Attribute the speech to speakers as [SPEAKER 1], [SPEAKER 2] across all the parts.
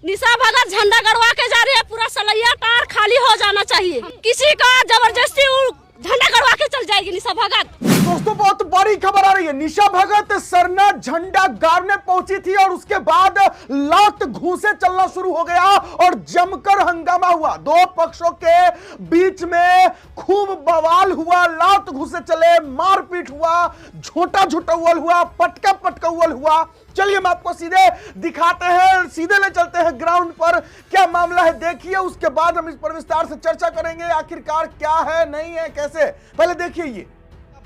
[SPEAKER 1] निशा भगत झंडा गड़वा के जा रही है, पूरा सलैया टार खाली हो जाना चाहिए। किसी का जबरदस्ती झंडा गड़वा के चल जाएगी निशा भगत।
[SPEAKER 2] दोस्तों बहुत बड़ी खबर आ रही है। निशा भगत सरना झंडा गाड़ने पहुंची थी और उसके बाद लात घूंसे चलना शुरू हो गया और जमकर हंगामा हुआ। दो पक्षों के बीच में खूब बवाल हुआ, लात घूंसे चले, मारपीट हुआ, झोटा झुटौल हुआ, पटका पटकौल हुआ। चलिए हम आपको सीधे दिखाते हैं, सीधे ले चलते हैं ग्राउंड पर, क्या मामला है देखिए। उसके बाद हम इस पर विस्तार से चर्चा करेंगे, आखिरकार क्या है, नहीं है, कैसे। पहले देखिए, ये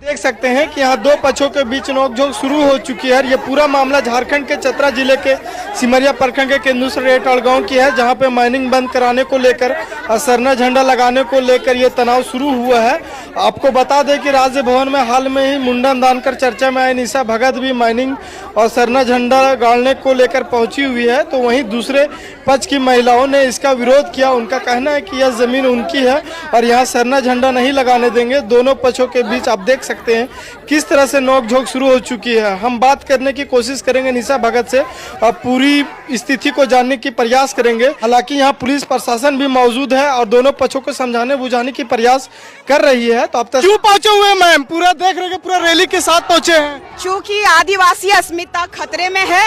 [SPEAKER 3] देख सकते हैं कि यहाँ दो पक्षों के बीच नोकझोंक शुरू हो चुकी है। ये पूरा मामला झारखंड के चतरा जिले के सिमरिया प्रखंड के केंदुसरेट गांव की है, जहाँ पे माइनिंग बंद कराने को लेकर और सरना झंडा लगाने को लेकर ये तनाव शुरू हुआ है। आपको बता दें कि राज्य भवन में हाल में ही मुंडन दान कर चर्चा में आई निशा भगत भी माइनिंग और सरना झंडा गाड़ने को लेकर पहुंची हुई है। तो वहीं दूसरे पक्ष की महिलाओं ने इसका विरोध किया। उनका कहना है कि यह जमीन उनकी है और यहाँ सरना झंडा नहीं लगाने देंगे। दोनों पक्षों के बीच आप देख सकते हैं किस तरह से नोकझोंक शुरू हो चुकी है। हम बात करने की कोशिश करेंगे निशा भगत से और पूरी स्थिति को जानने की प्रयास करेंगे। हालांकि यहाँ पुलिस प्रशासन भी मौजूद है और दोनों पक्षों को समझाने बुझाने की प्रयास कर रही है। तो अब तक क्यों पहुंचे हुए मैम? पूरा देख रहे हैं, पूरा रैली के साथ पहुंचे हैं।
[SPEAKER 4] चूंकि आदिवासी अस्मिता खतरे में है।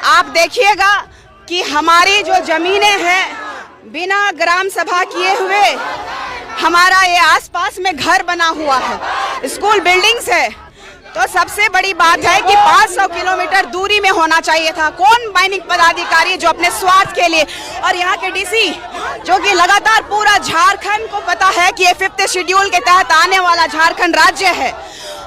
[SPEAKER 4] आप देखिएगा कि हमारी जो जमीनें हैं, बिना ग्राम सभा किए हुए हमारा ये आसपास में घर बना हुआ है, स्कूल बिल्डिंग्स है। तो सबसे बड़ी बात है कि 500 किलोमीटर दूरी में होना चाहिए था। कौन माइनिंग पदाधिकारी जो अपने स्वार्थ के लिए, और यहाँ के डीसी जो कि लगातार पूरा झारखंड को पता है कि ये 5th शेड्यूल के तहत आने वाला झारखंड राज्य है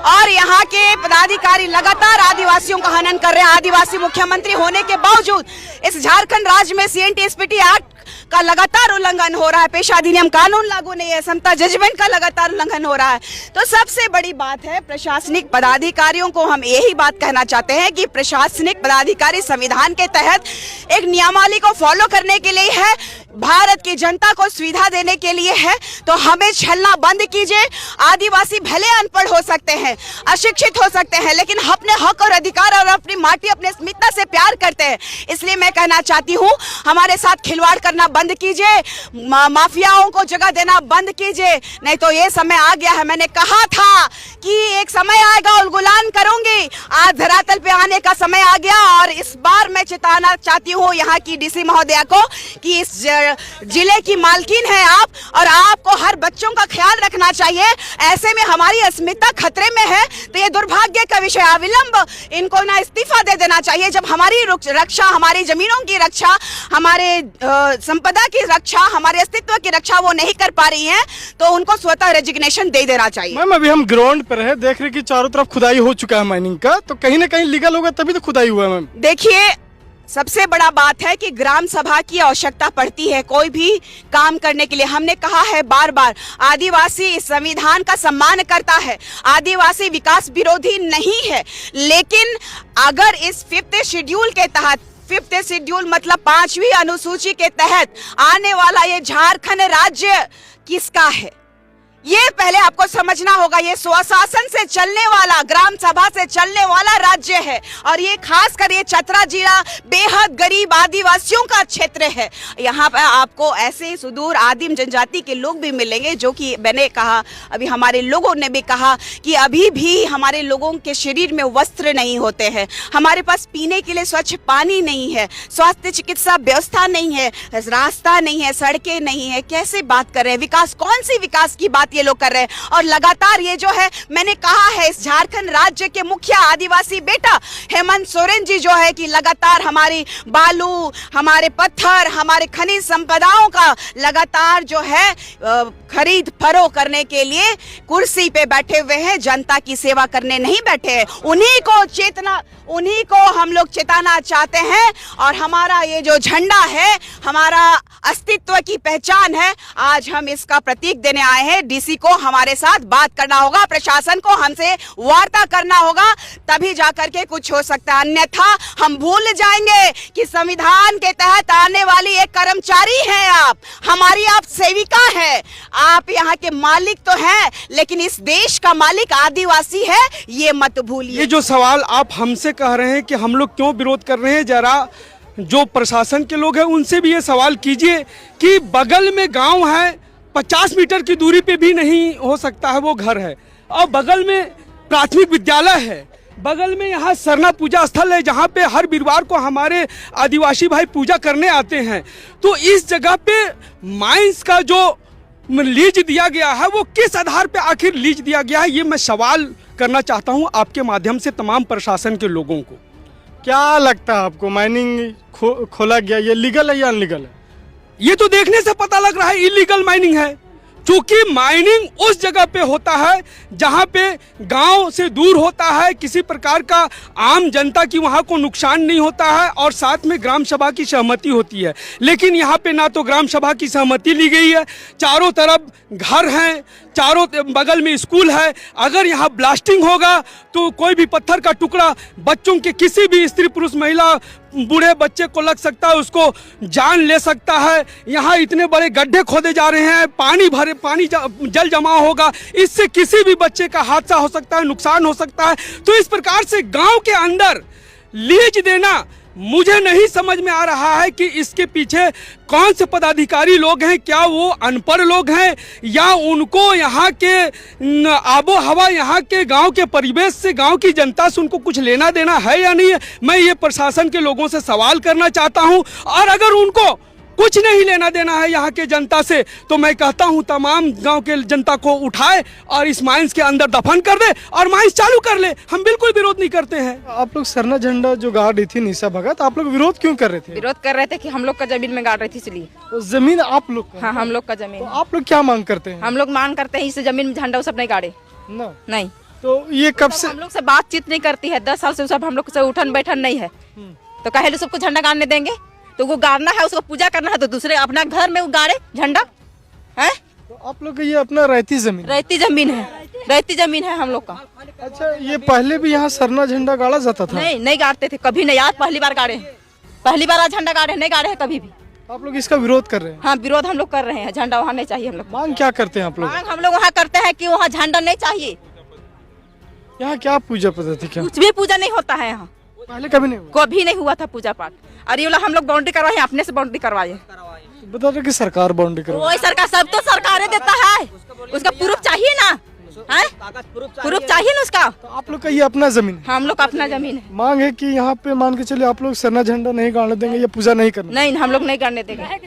[SPEAKER 4] और यहाँ के पदाधिकारी लगातार आदिवासियों का हनन कर रहे हैं। आदिवासी मुख्यमंत्री होने के बावजूद इस झारखंड राज्य में CNT-SPT एक्ट का लगातार उल्लंघन हो रहा है, पेशा अधिनियम कानून लागू नहीं है, समता जजमेंट का लगातार उल्लंघन हो रहा है। तो सबसे बड़ी बात है, प्रशासनिक पदाधिकारियों को हम यही बात कहना चाहते हैं कि प्रशासनिक पदाधिकारी संविधान के तहत एक नियमावली को फॉलो करने के लिए है, भारत की जनता को सुविधा देने के लिए है। तो हमें छलना बंद कीजिए। आदिवासी भले अनपढ़ हो सकते हैं, अशिक्षित हो सकते हैं, लेकिन अपने हक और अधिकार और अपनी माटी, अपने अस्मिता से प्यार करते हैं। इसलिए मैं कहना चाहती हूँ, हमारे साथ खिलवाड़ करना बंद कीजिए, माफियाओं को जगह देना बंद कीजिए, नहीं तो ये समय आ गया है। मैंने कहा था कि एक समय आएगा उलगुलान करूंगी, आज धरातल पे आने का समय आ गया। और इस बार मैं चेताना चाहती हूँ यहाँ की डीसी महोदया को कि इस जिले की मालकिन है आप, और आपको हर बच्चों का ख्याल रखना चाहिए। ऐसे में हमारी अस्मिता खतरे में है, तो ये दुर्भाग्य का विषय। अविलंब इनको ना इस्तीफा दे देना चाहिए। जब हमारी रक्षा, हमारी जमीनों की रक्षा, हमारे संपदा की रक्षा, हमारे अस्तित्व की रक्षा वो नहीं कर पा रही हैं, तो उनको स्वतः रेजिग्नेशन दे देना चाहिए।
[SPEAKER 3] मैम अभी हम ग्राउंड पर है, देख रहे कि चारों तरफ खुदाई हो चुका है माइनिंग का, तो कहीं ना कहीं लीगल होगा तभी तो खुदाई हुआ है। मैम
[SPEAKER 4] देखिए, सबसे बड़ा बात है कि ग्राम सभा की आवश्यकता पड़ती है कोई भी काम करने के लिए। हमने कहा है बार बार, आदिवासी इस संविधान का सम्मान करता है, आदिवासी विकास विरोधी नहीं है। लेकिन अगर इस 5th शेड्यूल के तहत, 5th शेड्यूल मतलब 5वीं अनुसूची के तहत आने वाला ये झारखंड राज्य किसका है, ये पहले आपको समझना होगा। ये स्वशासन से चलने वाला, ग्राम सभा से चलने वाला राज्य है और ये खासकर ये चतरा जिला बेहद गरीब आदिवासियों का क्षेत्र है। यहाँ पर आपको ऐसे सुदूर आदिम जनजाति के लोग भी मिलेंगे, जो कि मैंने कहा, अभी हमारे लोगों ने भी कहा कि अभी भी हमारे लोगों के शरीर में वस्त्र नहीं होते हैं, हमारे पास पीने के लिए स्वच्छ पानी नहीं है, स्वास्थ्य चिकित्सा व्यवस्था नहीं है, रास्ता नहीं है, सड़कें नहीं है। कैसे बात कर रहे हैं विकास? कौन सी विकास की बात ये लोग कर रहे हैं? और लगातार ये जो है, मैंने कहा है, इस झारखंड राज्य के मुखिया आदिवासी बेटा हेमंत सोरेन जी जो है कि लगातार हमारी बालू, हमारे पत्थर, हमारे खनिज संपदाओं का लगातार जो है खरीद फरोख्त करने के लिए कुर्सी पे बैठे हुए हैं, जनता की सेवा करने नहीं बैठे हैं। उन्हीं को हम लोग चेताना चाहते हैं। और हमारा ये जो झंडा है, हमारा अस्तित्व की पहचान है, आज हम इसका प्रतीक देने आए हैं। डीसी को हमारे साथ बात करना होगा, प्रशासन को हमसे वार्ता करना होगा, तभी जाकर के कुछ हो सकता है। अन्यथा हम भूल जाएंगे कि संविधान के तहत आने वाली एक कर्मचारी हैं आप, हमारी आप सेविका है। आप यहाँ के मालिक तो हैं, लेकिन इस देश का मालिक आदिवासी है, ये मत भूलिए।
[SPEAKER 3] ये जो सवाल आप हमसे कह रहे हैं कि हम लोग क्यों विरोध कर रहे हैं, जरा
[SPEAKER 5] जो प्रशासन के लोग हैं उनसे भी ये सवाल कीजिए कि बगल में गांव है, 50 मीटर की दूरी पे भी नहीं हो सकता है वो घर है, और बगल में प्राथमिक विद्यालय है, बगल में यहाँ सरना पूजा स्थल है जहाँ पे हर वीरवार को हमारे आदिवासी भाई पूजा करने आते हैं। तो इस जगह पे माइंस का जो लीज दिया गया है वो किस आधार पे आखिर लीज दिया गया है, ये मैं सवाल करना चाहता हूँ आपके माध्यम से तमाम प्रशासन के लोगों को।
[SPEAKER 3] क्या लगता है आपको, माइनिंग खोला गया ये लीगल है या अनलीगल है?
[SPEAKER 5] ये तो देखने से पता लग रहा है इलीगल माइनिंग है, क्योंकि माइनिंग उस जगह पे होता है जहां पे गांव से दूर होता है, किसी प्रकार का आम जनता की वहां को नुकसान नहीं होता है और साथ में ग्राम सभा की सहमति होती है। लेकिन यहाँ पे ना तो ग्राम सभा की सहमति ली गई है, चारों तरफ घर हैं, चारों बगल में स्कूल है। अगर यहाँ ब्लास्टिंग होगा तो कोई भी पत्थर का टुकड़ा बच्चों के किसी भी स्त्री पुरुष महिला बूढ़े बच्चे को लग सकता है, उसको जान ले सकता है। यहाँ इतने बड़े गड्ढे खोदे जा रहे हैं, पानी जल जमाव होगा, इससे किसी भी बच्चे का हादसा हो सकता है, नुकसान हो सकता है। तो इस प्रकार से गांव के अंदर लीज देना मुझे नहीं समझ में आ रहा है कि इसके पीछे कौन से पदाधिकारी लोग हैं, क्या वो अनपढ़ लोग हैं या उनको यहाँ के आबो हवा, यहाँ के गांव के परिवेश से, गांव की जनता से उनको कुछ लेना देना है या नहीं है। मैं ये प्रशासन के लोगों से सवाल करना चाहता हूँ, और अगर उनको कुछ नहीं लेना देना है यहाँ के जनता से तो मैं कहता हूँ तमाम गांव के जनता को उठाए और इस माइंस के अंदर दफन कर दे और माइंस चालू कर ले। हम बिल्कुल विरोध नहीं करते हैं।
[SPEAKER 3] आप लोग सरना झंडा जो गाड़ रही थी निशा भगत, आप लोग विरोध क्यों कर रहे थे?
[SPEAKER 4] विरोध कर रहे थे कि हम लोग का जमीन में गाड़ रही थी इसलिए।
[SPEAKER 3] तो जमीन आप लोग का?
[SPEAKER 4] हाँ, हम लोग का जमीन।
[SPEAKER 3] तो आप लोग क्या मांग करते हैं?
[SPEAKER 4] हम लोग मांग करते हैं इस जमीन में झंडा सब नहीं गाड़े
[SPEAKER 3] ना।
[SPEAKER 4] नहीं।
[SPEAKER 3] तो ये कब से
[SPEAKER 4] हम लोग से बातचीत नहीं करती है, 10 साल से सब हम लोग से उठन बैठन नहीं है, तो कहे सबको झंडा गाड़ने देंगे? तो वो गाड़ना है, उसको पूजा करना है तो दूसरे अपना घर में वो गाड़े झंडा है।
[SPEAKER 3] तो आप लोग का ये अपना रहती जमीन?
[SPEAKER 4] रहती जमीन है, रहती जमीन है हम लोग का।
[SPEAKER 3] अच्छा, ये पहले भी यहाँ सरना झंडा गाड़ा जाता था?
[SPEAKER 4] नहीं गाड़ते थे कभी नहीं, आज पहली बार गाड़े, पहली बार आज झंडा गाड़े, नहीं गाड़े हैं कभी भी।
[SPEAKER 3] आप लोग इसका विरोध कर रहे हैं?
[SPEAKER 4] हाँ, विरोध हम लोग कर रहे हैं, झंडा वहाँ नहीं चाहिए हम लोग।
[SPEAKER 3] मांग क्या करते हैं आप लोग?
[SPEAKER 4] मांग हम लोग वहाँ करते हैं कि वहाँ झंडा नहीं चाहिए।
[SPEAKER 3] यहाँ क्या पूजा पद्धति, क्या
[SPEAKER 4] कुछ भी पूजा नहीं होता है यहाँ,
[SPEAKER 3] पहले कभी नहीं हुआ?
[SPEAKER 4] कभी नहीं हुआ था पूजा पाठ। और ये हम लोग बाउंड्री करवाए, अपने से बाउंड्री करवाए।
[SPEAKER 3] बता रहे कि सरकार बाउंड्री करवा,
[SPEAKER 4] वही सरकार, सब तो सरकारें देता है, उसका प्रूफ चाहिए ना, है प्रूफ चाहिए ना उसका।
[SPEAKER 3] तो आप लोग का ये अपना जमीन है?
[SPEAKER 4] हम लोग का अपना जमीन है।
[SPEAKER 3] मांग है कि यहाँ पे मान के चलिए आप लोग सरना झंडा नहीं गाड़ने देंगे या पूजा नहीं करना?
[SPEAKER 4] नहीं, हम लोग नहीं करने देंगे,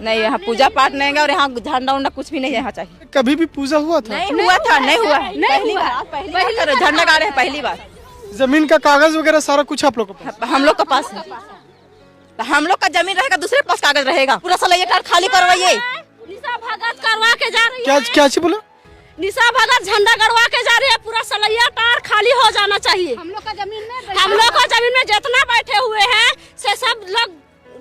[SPEAKER 4] नहीं यहाँ पूजा पाठ नहीं है और यहाँ झंडा उंडा कुछ भी नहीं यहाँ चाहिए।
[SPEAKER 3] कभी भी पूजा हुआ था?
[SPEAKER 4] नहीं हुआ था, नहीं हुआ, पहली बार झंडा गाड़े हैं, पहली बार।
[SPEAKER 3] जमीन का कागज वगैरह सारा कुछ आप लोग का?
[SPEAKER 4] हम लोग का पास है, हम लोग का जमीन रहेगा, दूसरे पास कागज रहेगा। पूरा सलैया कार खाली करवाइए।
[SPEAKER 1] निशा भगत करवा के जा रही
[SPEAKER 3] क्या
[SPEAKER 1] है,
[SPEAKER 3] क्या चीज बोला?
[SPEAKER 1] निशा भगत झंडा गड़वा के जा रही है, पूरा सलैया कार खाली हो जाना चाहिए। हम लोग का जमीन में जितना बैठे हुए हैं से सब लोग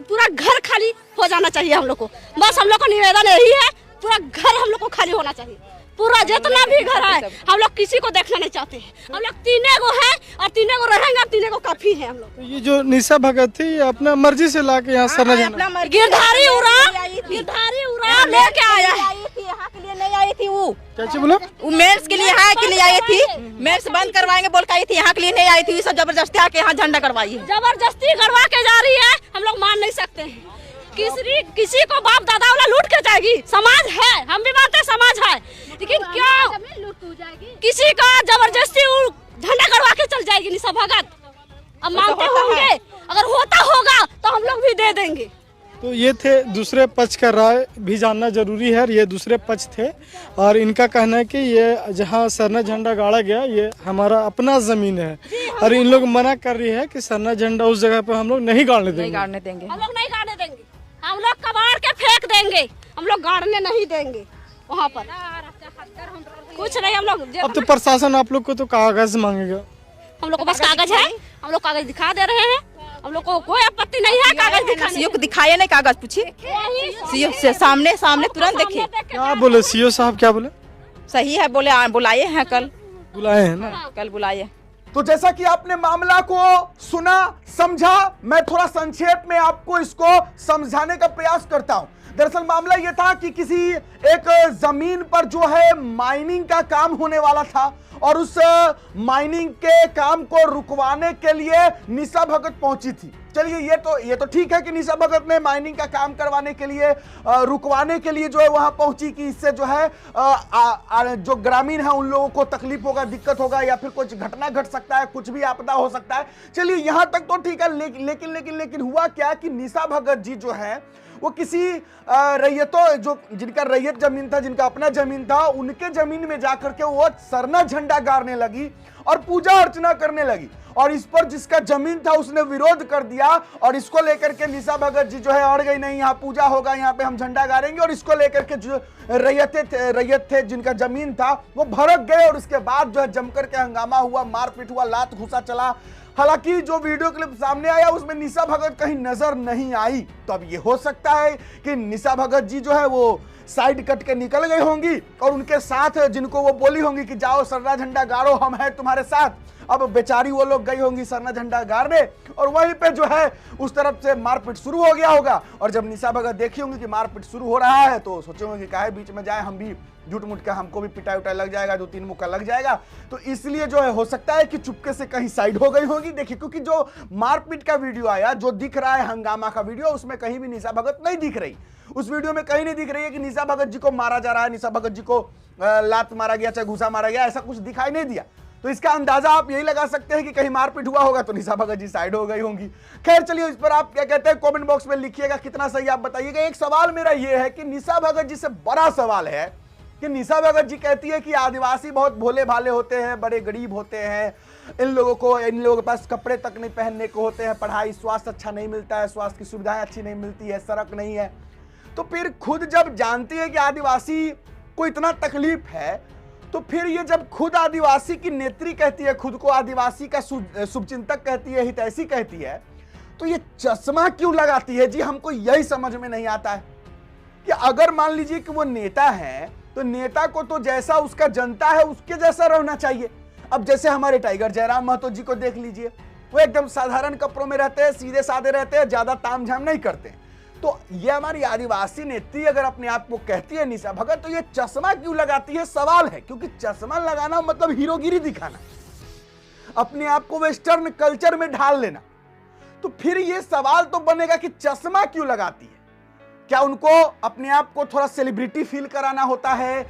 [SPEAKER 1] पूरा घर खाली हो जाना चाहिए हम लोग को। बस हम लोग को निवेदन यही है, पूरा घर हम लोग को खाली होना चाहिए, पूरा जितना भी घर है। हम लोग किसी को देखना नहीं चाहते हैं, हम लोग तीने को है और तीने को रहेंगे, और तीने को काफी है हम लोग।
[SPEAKER 3] तो ये जो निशा भगत थी ये अपना मर्जी से ला के यहाँ सरना झंडा,
[SPEAKER 1] गिरधारी उड़ा लेके आया है।
[SPEAKER 4] यहाँ के लिए नहीं आई थी वो,
[SPEAKER 3] क्या चीज बोला?
[SPEAKER 4] वो मेंस के लिए यहाँ के लिए आई थी, मेंस बंद करवाएंगे बोल के आई थी, यहाँ के लिए नहीं आई थी। सब जबरदस्ती आके यहाँ झंडा करवाई है,
[SPEAKER 1] जबरदस्ती गड़वा के जा रही है, हम लोग मान नहीं सकते हैं। किसी को बाप दादा वाला लूट के जाएगी, समाज है, हम भी मानते हैं समाज है, लेकिन क्यों किसी का जबरदस्ती झंडा गड़वा के चल जाएगी निशा भगत? अब मानते होंगे, अगर होता होगा तो हम लोग भी दे देंगे।
[SPEAKER 3] तो ये थे दूसरे पक्ष का राय भी जानना जरूरी है। ये दूसरे पक्ष थे और इनका कहना है कि ये जहाँ सरना झंडा गाड़ा गया ये हमारा अपना जमीन है और इन लोग मना कर रही है कि सरना झंडा उस जगह पे हम लोग नहीं गाड़ने देंगे।
[SPEAKER 1] हम लोग नहीं गाड़ने देंगे, हम लोग कबाड़ के फेंक देंगे, हम लोग गाड़ने नहीं देंगे वहाँ पर कुछ नहीं। हम लोग
[SPEAKER 3] अब तो प्रशासन आप लोग को तो कागज मांगेगा,
[SPEAKER 1] हम लोग को बस कागज है, हम लोग कागज दिखा दे रहे हैं, हम लोग को कोई आपत्ति नहीं है कागज दिखाने।
[SPEAKER 4] सीओ को दिखाए नहीं कागज, पूछिए सीओ से सामने तुरंत देखिए।
[SPEAKER 3] क्या बोले सीओ साहब, क्या बोले?
[SPEAKER 4] सही है, बोले बुलाए हैं, कल
[SPEAKER 3] बुलाए हैं ना,
[SPEAKER 4] कल बुलाए।
[SPEAKER 2] तो जैसा कि आपने मामला को सुना, समझा, मैं थोड़ा संक्षेप में आपको इसको समझाने का प्रयास करता हूं। दरअसल मामला यह था कि किसी एक जमीन पर जो है माइनिंग का काम होने वाला था और उस माइनिंग के काम को रुकवाने के लिए निशा भगत पहुंची थी। चलिए ये तो ठीक है कि निशा भगत ने माइनिंग का काम करवाने के लिए रुकवाने के लिए जो है वहां पहुंची कि इससे जो है जो ग्रामीण है उन लोगों को तकलीफ होगा, दिक्कत होगा या फिर कुछ घटना घट सकता है, कुछ भी आपदा हो सकता है। चलिए यहां तक तो ठीक है, लेकिन हुआ क्या कि निशा भगत जी जो है वो किसी रैयतों जो जिनका रैयत जमीन था, जिनका अपना जमीन था, उनके जमीन में जाकर के वो सरना झंडा गाड़ने लगी और पूजा अर्चना करने लगी। और इस पर जिसका जमीन था उसने विरोध कर दिया और इसको लेकर के निशा भगत जी जो है अड़ गई, नहीं यहाँ पूजा होगा, यहाँ पे हम झंडा गाड़ेंगे। और इसको लेकर के जो रैयत थे जिनका जमीन था वो भड़क गए और उसके बाद जो है जमकर के हंगामा हुआ, मारपीट हुआ, लात घुसा चला। हालांकि जो वीडियो क्लिप सामने आया उसमें निशा भगत कहीं नजर नहीं आई, तो अब ये हो सकता है कि निशा भगत जी जो है वो साइड कट के निकल गई होंगी और उनके साथ जिनको वो बोली होंगी कि जाओ सरना झंडा गाड़ो, हम हैं तुम्हारे साथ, अब बेचारी वो लोग गई होंगी सरना झंडा गाड़ने और वहीं पे जो है उस तरफ से मारपीट शुरू हो गया होगा। और जब निशा भगत देखी होंगी कि मारपीट शुरू हो रहा है तो सोचेंगे कि काहे बीच में जाए, हम भी झूठ मूठ का हमको भी पिटाई उटाई लग जाएगा, 2-3 मुक्का लग जाएगा, तो इसलिए जो है हो सकता है कि चुपके से कहीं साइड हो गई होगी। देखिए क्योंकि जो मारपीट का वीडियो आया, जो दिख रहा है हंगामा का वीडियो, उसमें कहीं भी निशा भगत नहीं दिख रही। उस वीडियो में कहीं नहीं दिख रही है कि निशा भगत जी को मारा जा रहा है, निशा भगत जी को लात मारा गया, चाहे घूसा मारा गया, ऐसा कुछ दिखाई नहीं दिया। तो इसका अंदाजा आप यही लगा सकते हैं कि कहीं मारपीट हुआ होगा तो निशा भगत जी साइड हो गई होंगी। खैर चलिए, इस पर आप क्या कहते हैं कमेंट बॉक्स में लिखिएगा, कितना सही आप बताइएगा। एक सवाल मेरा यह है कि निशा भगत जी से बड़ा सवाल है कि निशा भगत जी कहती है कि आदिवासी बहुत भोले भाले होते हैं, बड़े गरीब होते हैं, इन लोगों के पास कपड़े तक नहीं पहनने को होते हैं, पढ़ाई स्वास्थ्य अच्छा नहीं मिलता है, स्वास्थ्य की सुविधाएं अच्छी नहीं मिलती है, सड़क नहीं है। तो फिर खुद जब जानती है कि आदिवासी को इतना तकलीफ है, तो फिर ये जब खुद आदिवासी की नेत्री कहती है, खुद को आदिवासी का शुभचिंतक कहती है, हितैषी कहती है, तो ये चश्मा क्यों लगाती है जी? हमको यही समझ में नहीं आता है कि अगर मान लीजिए कि वो नेता है तो नेता को तो जैसा उसका जनता है उसके जैसा रहना चाहिए। अब जैसे हमारे टाइगर जयराम महतो जी को देख लीजिए, वो एकदम साधारण कपड़ों में रहते हैं, सीधे साधे रहते हैं, ज्यादा तामझाम नहीं करते। तो ये हमारी आदिवासी नेत्री अगर अपने आप को कहती है निशा भगत, तो ये चश्मा क्यों लगाती है? सवाल है, क्योंकि चश्मा लगाना मतलब हीरोगिरी दिखाना, अपने आप को वेस्टर्न कल्चर में ढाल लेना। तो फिर ये सवाल तो बनेगा कि चश्मा क्यों लगाती है? क्या उनको अपने आप को थोड़ा सेलिब्रिटी फील कराना होता है?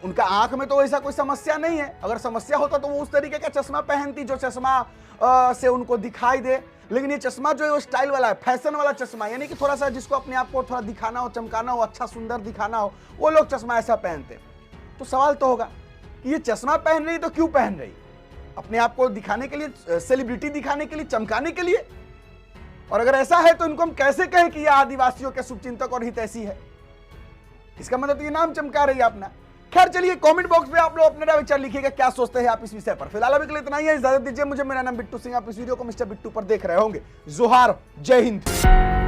[SPEAKER 2] उनका आंख में तो ऐसा कोई समस्या नहीं है, अगर समस्या होता तो वो उस तरीके का चश्मा पहनती जो चश्मा से उनको दिखाई दे। लेकिन ये चश्मा जो है वो स्टाइल वाला है, फैशन वाला चश्मा, यानी कि थोड़ा सा जिसको अपने आप को थोड़ा दिखाना हो, चमकाना हो, अच्छा सुंदर दिखाना हो, वो लोग चश्मा ऐसा पहनते। तो सवाल तो होगा कि ये चश्मा पहन रही तो क्यों पहन रही? अपने आप को दिखाने के लिए, सेलिब्रिटी दिखाने के लिए, चमकाने के लिए? और अगर ऐसा है तो इनको हम कैसे कहें कि ये आदिवासियों के शुभचिंतक और हितैषी है? इसका मतलब ये नाम चमका रही है अपना। खैर चलिए, कमेंट बॉक्स में आप लोग अपना विचार लिखिएगा, क्या सोचते हैं आप इस विषय पर। फिलहाल अभी के लिए इतना ही है, इजाजत दीजिए मुझे। मेरा नाम बिट्टू सिंह, आप इस वीडियो को मिस्टर बिट्टू पर देख रहे होंगे। जोहार, जय हिंद।